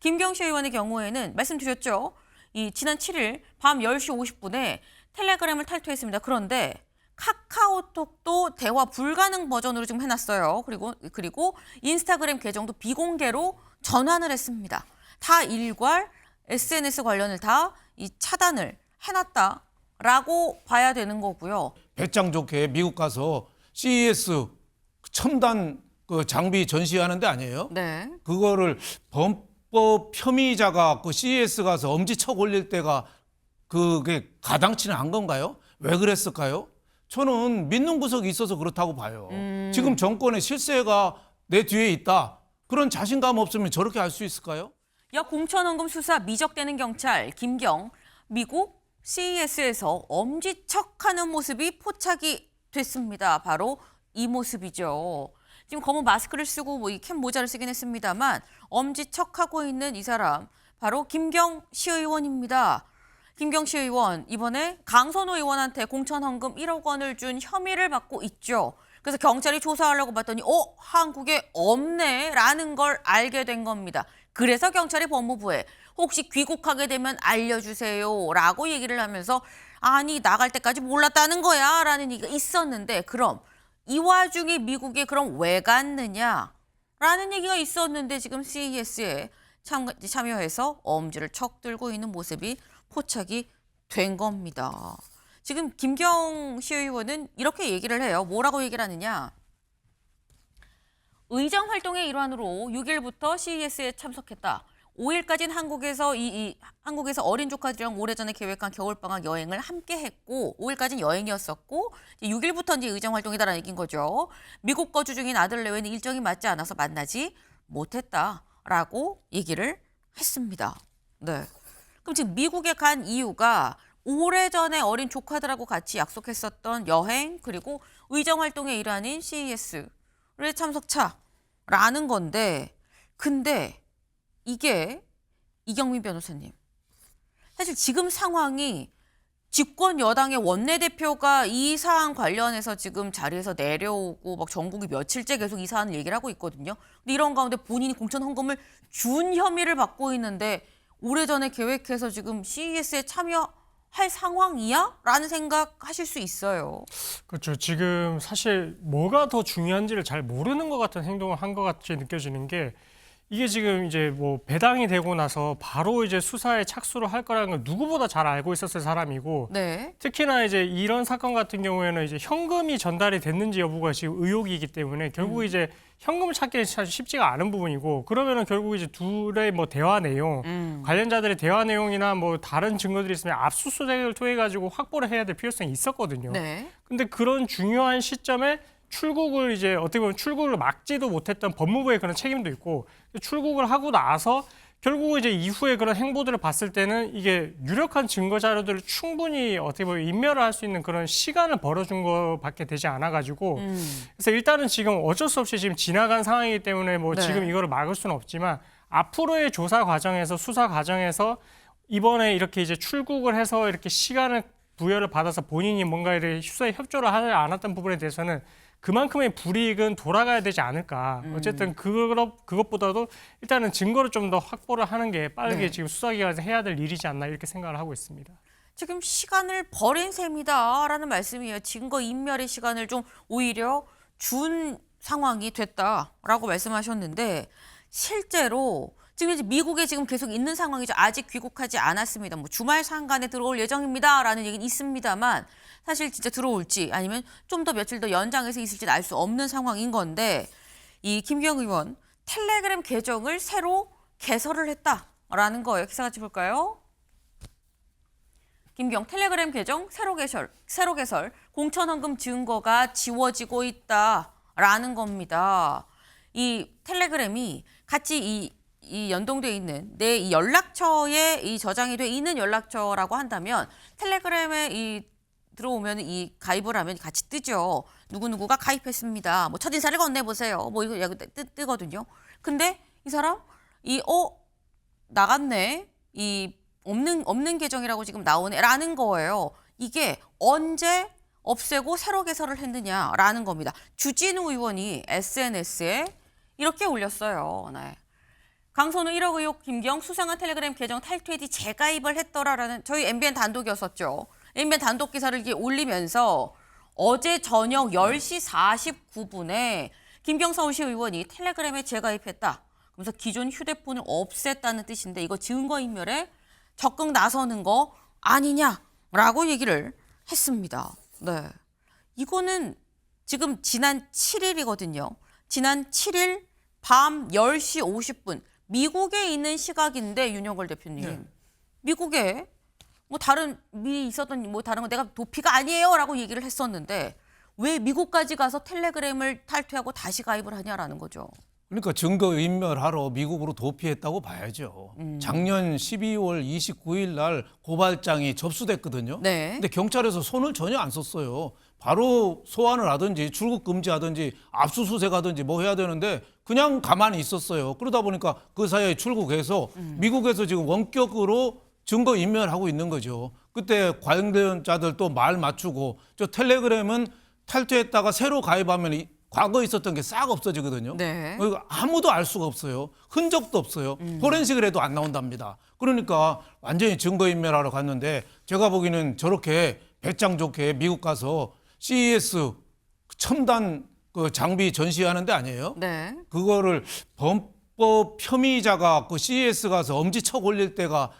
김경시 의원의 경우에는 말씀드렸죠. 지난 7일 밤 10시 50분에 텔레그램을 탈퇴했습니다. 그런데 카카오톡도 대화 불가능 버전으로 지금 해놨어요. 그리고 인스타그램 계정도 비공개로 전환을 했습니다. 다 일괄 SNS 관련을 다 차단을 해놨다라고 봐야 되는 거고요. 배짱 좋게 미국 가서 CES 첨단 장비 전시하는 데 아니에요? 네. 그거를 범법 혐의자가 CES 가서 엄지척 올릴 때가 그게 가당치는 않은 건가요? 왜 그랬을까요? 저는 믿는 구석이 있어서 그렇다고 봐요. 지금 정권의 실세가 내 뒤에 있다. 그런 자신감 없으면 저렇게 할 수 있을까요? 공천원금 수사 미적대는 경찰 김경 미국 CES에서 엄지척하는 모습이 포착이 됐습니다. 바로 이 모습이죠. 지금 검은 마스크를 쓰고 이 캡 모자를 쓰긴 했습니다만 엄지척하고 있는 이 사람 바로 김경 시의원입니다. 김경 시의원 이번에 강선호 의원한테 공천헌금 1억 원을 준 혐의를 받고 있죠. 그래서 경찰이 조사하려고 봤더니 한국에 없네라는 걸 알게 된 겁니다. 그래서 경찰이 법무부에 혹시 귀국하게 되면 알려주세요라고 얘기를 하면서 아니 나갈 때까지 몰랐다는 거야 라는 얘기가 있었는데 그럼 이 와중에 미국에 그럼 왜 갔느냐라는 얘기가 있었는데 지금 CES에 참여해서 엄지를 척 들고 있는 모습이 포착이 된 겁니다. 지금 김경 시의원은 이렇게 얘기를 해요. 뭐라고 얘기를 하느냐. 의정 활동의 일환으로 6일부터 CES에 참석했다. 5일까지는 한국에서 어린 조카들이랑 오래전에 계획한 겨울방학 여행을 함께 했고 5일까지는 여행이었었고 6일부터 이제 의정 활동이다라는 얘기인 거죠. 미국 거주 중인 아들 내외는 일정이 맞지 않아서 만나지 못했다라고 얘기를 했습니다. 네. 그럼 지금 미국에 간 이유가 오래전에 어린 조카들하고 같이 약속했었던 여행 그리고 의정 활동의 일환인 CES를 참석차라는 건데 근데 이게 이경민 변호사님 사실 지금 상황이 집권 여당의 원내대표가 이 사안 관련해서 지금 자리에서 내려오고 막 전국이 며칠째 계속 이 사안을 얘기를 하고 있거든요. 근데 이런 가운데 본인이 공천 헌금을 준 혐의를 받고 있는데 오래전에 계획해서 지금 CES에 참여할 상황이야? 라는 생각하실 수 있어요. 그렇죠. 지금 사실 뭐가 더 중요한지를 잘 모르는 것 같은 행동을 한 것 같이 느껴지는 게 이게 지금 이제 뭐 배당이 되고 나서 바로 이제 수사에 착수를 할 거라는 걸 누구보다 잘 알고 있었을 사람이고 네. 특히나 이제 이런 사건 같은 경우에는 이제 현금이 전달이 됐는지 여부가 지금 의혹이기 때문에 결국 이제 현금을 찾기 사실 쉽지가 않은 부분이고 그러면은 결국 이제 둘의 뭐 대화 내용 관련자들의 대화 내용이나 뭐 다른 증거들이 있으면 압수수색을 통해 가지고 확보를 해야 될 필요성이 있었거든요. 네. 근데 그런 중요한 시점에 출국을 이제 어떻게 보면 출국을 막지도 못했던 법무부의 그런 책임도 있고 출국을 하고 나서 결국 이제 이후에 그런 행보들을 봤을 때는 이게 유력한 증거 자료들을 충분히 어떻게 보면 인멸을 할 수 있는 그런 시간을 벌어준 것밖에 되지 않아가지고 그래서 일단은 지금 어쩔 수 없이 지금 지나간 상황이기 때문에 뭐 네. 지금 이거를 막을 수는 없지만 앞으로의 조사 과정에서 수사 과정에서 이번에 이렇게 이제 출국을 해서 이렇게 시간을 부여를 받아서 본인이 뭔가 이렇게 수사에 협조를 하지 않았던 부분에 대해서는 그만큼의 불이익은 돌아가야 되지 않을까. 어쨌든 그것보다도 일단은 증거를 좀 더 확보를 하는 게 빠르게 네. 지금 수사기관에서 해야 될 일이지 않나 이렇게 생각을 하고 있습니다. 지금 시간을 버린 셈이다라는 말씀이에요. 증거 인멸의 시간을 좀 오히려 준 상황이 됐다라고 말씀하셨는데 실제로 지금 이제 미국에 지금 계속 있는 상황이죠. 아직 귀국하지 않았습니다. 뭐 주말 상간에 들어올 예정입니다라는 얘기는 있습니다만 사실 진짜 들어올지 아니면 좀 더 며칠 더 연장해서 있을지는 알 수 없는 상황인 건데 이 김경 의원 텔레그램 계정을 새로 개설을 했다라는 거예요. 기사 같이 볼까요? 김경 텔레그램 계정 새로 개설 공천헌금 증거가 지워지고 있다라는 겁니다. 이 텔레그램이 같이 이 연동돼 있는 내 이 연락처에 이 저장이 돼 있는 연락처라고 한다면 텔레그램에 들어오면 이 가입을 하면 같이 뜨죠. 누구누구가 가입했습니다. 뭐 첫인사를 건네보세요. 뭐 이거 뜨거든요. 근데 이 사람 나갔네. 없는 계정이라고 지금 나오네라는 거예요. 이게 언제 없애고 새로 개설을 했느냐라는 겁니다. 주진우 의원이 SNS에 이렇게 올렸어요. 네. 강선우 1억 의혹 김경 수상한 텔레그램 계정 탈퇴 뒤 재가입을 했더라라는 저희 MBN 단독이었었죠. MBN 단독 기사를 이렇게 올리면서 어제 저녁 10시 49분에 김경 서울시 의원이 텔레그램에 재가입했다. 그래서 기존 휴대폰을 없앴다는 뜻인데 이거 증거인멸에 적극 나서는 거 아니냐라고 얘기를 했습니다. 네, 이거는 지금 지난 7일이거든요. 지난 7일 밤 10시 50분 미국에 있는 시각인데 윤영걸 대표님. 네. 미국에 뭐 다른 미 있었던 뭐 다른 거 내가 도피가 아니에요라고 얘기를 했었는데 왜 미국까지 가서 텔레그램을 탈퇴하고 다시 가입을 하냐라는 거죠. 그러니까 증거 인멸하러 미국으로 도피했다고 봐야죠. 작년 12월 29일 날 고발장이 접수됐거든요. 네. 근데 경찰에서 손을 전혀 안 썼어요. 바로 소환을 하든지 출국 금지하든지 압수수색하든지 뭐 해야 되는데 그냥 가만히 있었어요. 그러다 보니까 그 사이에 출국해서 미국에서 지금 원격으로 증거 인멸하고 있는 거죠. 그때 관련자들 또 말 맞추고 저 텔레그램은 탈퇴했다가 새로 가입하면 과거에 있었던 게 싹 없어지거든요. 네. 아무도 알 수가 없어요. 흔적도 없어요. 포렌식을 해도 안 나온답니다. 그러니까 완전히 증거인멸하러 갔는데 제가 보기에는 저렇게 배짱 좋게 미국 가서 CES 첨단 그 장비 전시하는 데 아니에요? 네. 그거를 범법 혐의자가 그 CES 가서 엄지척 올릴 때가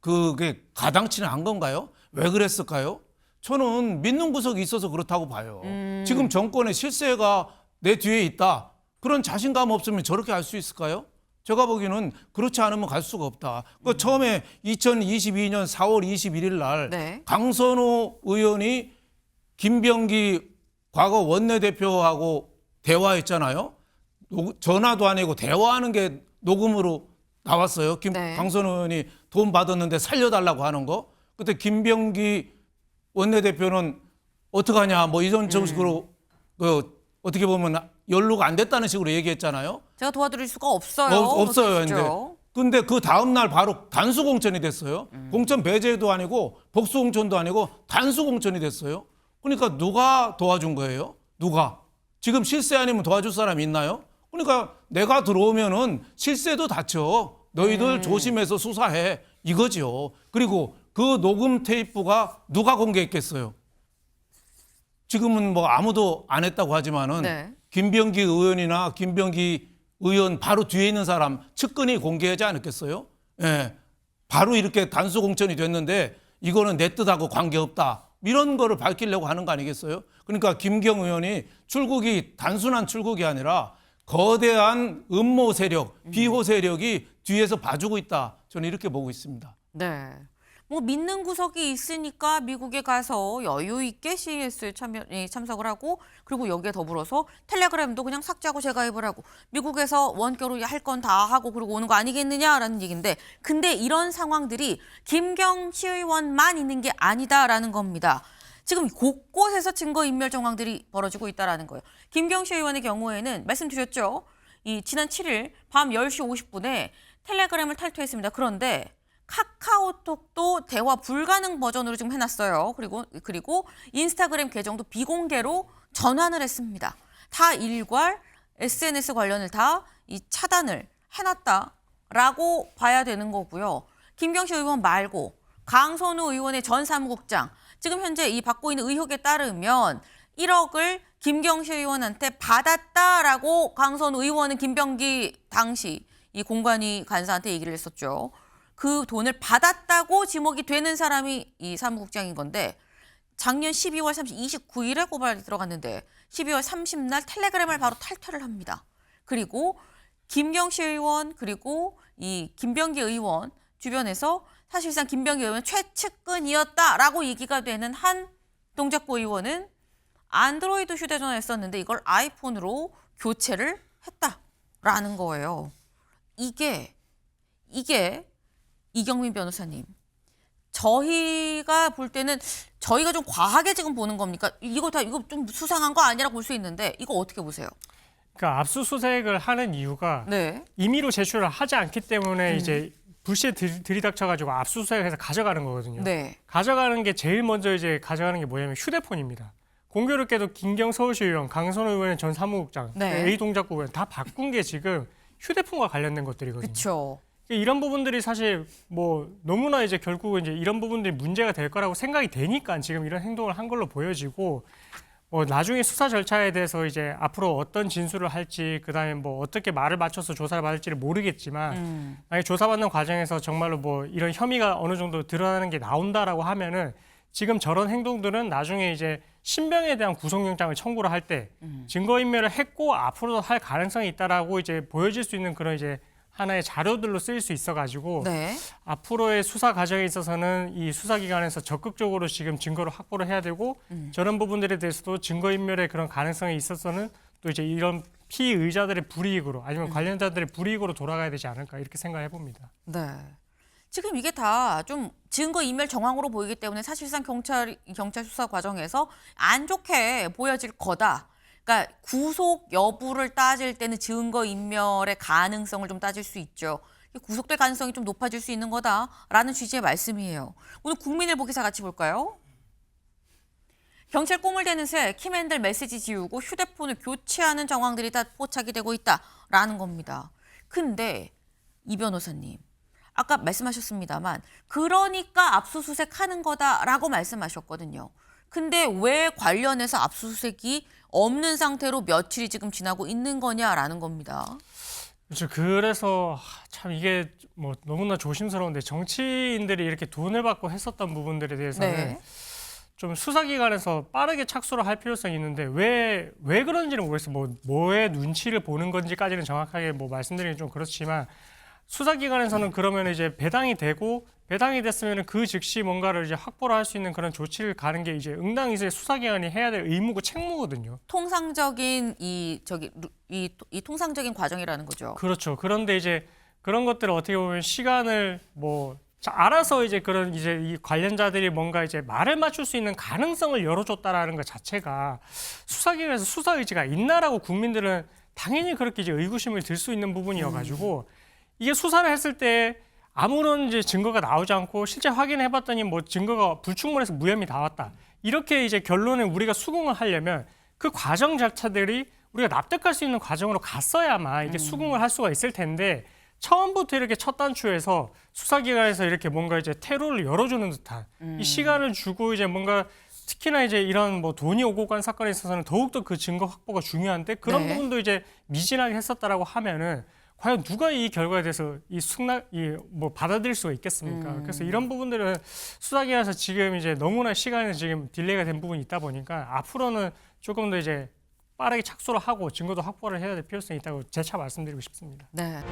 그게 가당치는 않은 건가요? 왜 그랬을까요? 저는 믿는 구석이 있어서 그렇다고 봐요. 지금 정권의 실세가 내 뒤에 있다. 그런 자신감 없으면 저렇게 할 수 있을까요? 제가 보기에는 그렇지 않으면 갈 수가 없다. 그 처음에 2022년 4월 21일 날 네. 강선호 의원이 김병기 과거 원내대표하고 대화했잖아요. 전화도 아니고 대화하는 게 녹음으로 나왔어요. 네. 강선호 의원이 돈 받았는데 살려달라고 하는 거. 그때 김병기 원내대표는 어떡하냐 뭐 이런 식으로 그 어떻게 보면 연루가 안 됐다는 식으로 얘기했잖아요. 제가 도와드릴 수가 없어요. 없어요. 그렇죠. 근데 그 다음 날 바로 단수 공천이 됐어요. 공천 배제도 아니고 복수 공천도 아니고 단수 공천이 됐어요. 그러니까 누가 도와준 거예요? 누가? 지금 실세 아니면 도와줄 사람이 있나요? 그러니까 내가 들어오면은 실세도 다쳐. 너희들 조심해서 수사해. 이거죠. 그리고 그 녹음 테이프가 누가 공개했겠어요? 지금은 뭐 아무도 안 했다고 하지만은 네. 김병기 의원이나 김병기 의원 바로 뒤에 있는 사람 측근이 공개하지 않았겠어요? 예. 바로 이렇게 단수 공천이 됐는데 이거는 내 뜻하고 관계없다. 이런 거를 밝히려고 하는 거 아니겠어요? 그러니까 김경 의원이 출국이 단순한 출국이 아니라 거대한 음모 세력, 비호 세력이 뒤에서 봐주고 있다. 저는 이렇게 보고 있습니다. 네. 뭐 믿는 구석이 있으니까 미국에 가서 여유 있게 CES에 참석을 하고 그리고 여기에 더불어서 텔레그램도 그냥 삭제하고 재가입을 하고 미국에서 원격으로 할 건 다 하고 그리고 오는 거 아니겠느냐라는 얘기인데 근데 이런 상황들이 김경 시의원만 있는 게 아니다라는 겁니다. 지금 곳곳에서 증거인멸 정황들이 벌어지고 있다는 거예요. 김경 시의원의 경우에는 말씀드렸죠. 이 지난 7일 밤 10시 50분에 텔레그램을 탈퇴했습니다. 그런데 카카오톡도 대화 불가능 버전으로 지금 해놨어요. 그리고 인스타그램 계정도 비공개로 전환을 했습니다. 다 일괄 SNS 관련을 다 이 차단을 해놨다라고 봐야 되는 거고요. 김경식 의원 말고 강선우 의원의 전 사무국장 지금 현재 이 받고 있는 의혹에 따르면 1억을 김경식 의원한테 받았다라고 강선우 의원은 김병기 당시 이 공관위 간사한테 얘기를 했었죠. 그 돈을 받았다고 지목이 되는 사람이 이 사무국장인 건데 작년 12월 29일에 고발이 들어갔는데 12월 30날 텔레그램을 바로 탈퇴를 합니다. 그리고 김경식 의원 그리고 이 김병기 의원 주변에서 사실상 김병기 의원은 최측근이었다라고 얘기가 되는 한 동작구 의원은 안드로이드 휴대전화를 썼는데 이걸 아이폰으로 교체를 했다라는 거예요. 이게 이경민 변호사님, 저희가 볼 때는 저희가 좀 과하게 지금 보는 겁니까? 이거 좀 수상한 거 아니라고 볼 수 있는데 이거 어떻게 보세요? 그러니까 압수수색을 하는 이유가 네. 임의로 제출을 하지 않기 때문에 이제 불시에 들이닥쳐가지고 압수수색해서 가져가는 거거든요. 네. 가져가는 게 제일 먼저 이제 가져가는 게 뭐냐면 휴대폰입니다. 공교롭게도 김경 서울시 의원, 강선호 의원 전 사무국장, 네. A 동작구 의원 다 바꾼 게 지금 휴대폰과 관련된 것들이거든요. 그렇죠. 이런 부분들이 사실 뭐 너무나 이제 결국은 이제 이런 부분들이 문제가 될 거라고 생각이 되니까 지금 이런 행동을 한 걸로 보여지고 뭐 나중에 수사 절차에 대해서 이제 앞으로 어떤 진술을 할지 그다음에 뭐 어떻게 말을 맞춰서 조사를 받을지를 모르겠지만 만약에 조사받는 과정에서 정말로 뭐 이런 혐의가 어느 정도 드러나는 게 나온다라고 하면은 지금 저런 행동들은 나중에 이제 신병에 대한 구속영장을 청구를 할 때 증거인멸을 했고 앞으로도 할 가능성이 있다라고 이제 보여질 수 있는 그런 이제 하나의 자료들로 쓰일 수 있어가지고 네. 앞으로의 수사 과정에 있어서는 이 수사기관에서 적극적으로 지금 증거를 확보를 해야 되고 저런 부분들에 대해서도 증거인멸의 그런 가능성이 있어서는 또 이제 이런 피의자들의 불이익으로 아니면 관련자들의 불이익으로 돌아가야 되지 않을까 이렇게 생각해 봅니다. 네. 지금 이게 다 좀 증거 인멸 정황으로 보이기 때문에 사실상 경찰 수사 과정에서 안 좋게 보여질 거다. 그러니까 구속 여부를 따질 때는 증거 인멸의 가능성을 좀 따질 수 있죠. 구속될 가능성이 좀 높아질 수 있는 거다라는 취지의 말씀이에요. 오늘 국민일보 기사 같이 볼까요? 경찰 꿈을 대는 새 키맨들 메시지 지우고 휴대폰을 교체하는 정황들이 다 포착이 되고 있다라는 겁니다. 근데 이 변호사님, 아까 말씀하셨습니다만 그러니까 압수수색하는 거다라고 말씀하셨거든요. 근데 왜 관련해서 압수수색이 없는 상태로 며칠이 지금 지나고 있는 거냐라는 겁니다. 그렇죠. 그래서 참 이게 뭐 너무나 조심스러운데 정치인들이 이렇게 돈을 받고 했었던 부분들에 대해서는 네. 좀 수사기관에서 빠르게 착수를 할 필요성이 있는데 왜 그런지는 모르겠어요. 뭐의 눈치를 보는 건지까지는 정확하게 뭐 말씀드리긴 좀 그렇지만 수사기관에서는 그러면 이제 배당이 됐으면 그 즉시 뭔가를 이제 확보를 할 수 있는 그런 조치를 가는 게 이제 응당이 이제 수사기관이 해야 될 의무고 책무거든요. 통상적인 이 통상적인 과정이라는 거죠. 그렇죠. 그런데 이제 그런 것들을 어떻게 보면 시간을 알아서 이제 그런 이제 이 관련자들이 뭔가 이제 말을 맞출 수 있는 가능성을 열어줬다라는 것 자체가 수사기관에서 수사 의지가 있나라고 국민들은 당연히 그렇게 이제 의구심을 들 수 있는 부분이어가지고 이게 수사를 했을 때 아무런 이제 증거가 나오지 않고 실제 확인해봤더니 뭐 증거가 불충분해서 무혐의 나왔다. 이렇게 이제 결론을 우리가 수긍을 하려면 그 과정 절차들이 우리가 납득할 수 있는 과정으로 갔어야만 이게 수긍을 할 수가 있을 텐데 처음부터 이렇게 첫 단추에서 수사기관에서 이렇게 뭔가 이제 퇴로를 열어주는 듯한 이 시간을 주고 이제 뭔가 특히나 이제 이런 뭐 돈이 오고 간 사건에 있어서는 더욱더 그 증거 확보가 중요한데 그런 네. 부분도 이제 미진하게 했었다라고 하면은 과연 누가 이 결과에 대해서 받아들일 수가 있겠습니까? 그래서 이런 부분들은 수사기관에서 지금 이제 너무나 시간이 지금 딜레이가 된 부분이 있다 보니까 앞으로는 조금 더 이제 빠르게 착수를 하고 증거도 확보를 해야 될 필요성이 있다고 재차 말씀드리고 싶습니다. 네.